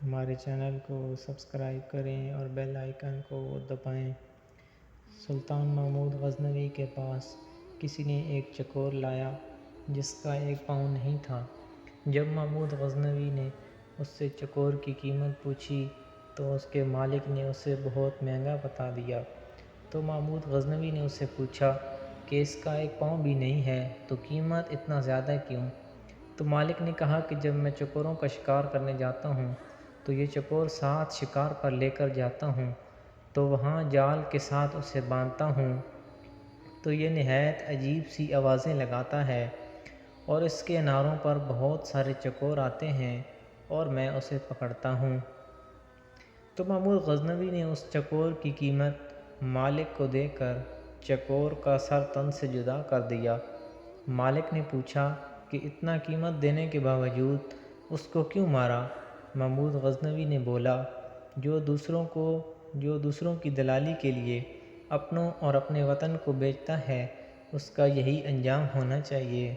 ہمارے چینل کو سبسکرائب کریں اور بیل آئیکن کو دبائیں۔ سلطان محمود غزنوی کے پاس کسی نے ایک چکور لایا جس کا ایک پاؤں نہیں تھا۔ جب محمود غزنوی نے اس سے چکور کی قیمت پوچھی تو اس کے مالک نے اسے بہت مہنگا بتا دیا۔ تو محمود غزنوی نے اس سے پوچھا کہ اس کا ایک پاؤں بھی نہیں ہے تو قیمت اتنا زیادہ کیوں؟ تو مالک نے کہا کہ جب میں چکوروں کا شکار کرنے جاتا ہوں تو یہ چکور ساتھ شکار پر لے کر جاتا ہوں، تو وہاں جال کے ساتھ اسے باندھتا ہوں تو یہ نہایت عجیب سی آوازیں لگاتا ہے اور اس کے اناروں پر بہت سارے چکور آتے ہیں اور میں اسے پکڑتا ہوں۔ تو محمود غزنوی نے اس چکور کی قیمت مالک کو دے کر چکور کا سر تن سے جدا کر دیا۔ مالک نے پوچھا کہ اتنا قیمت دینے کے باوجود اس کو کیوں مارا؟ محمود غزنوی نے بولا، جو دوسروں کی دلالی کے لیے اپنوں اور اپنے وطن کو بیچتا ہے اس کا یہی انجام ہونا چاہیے۔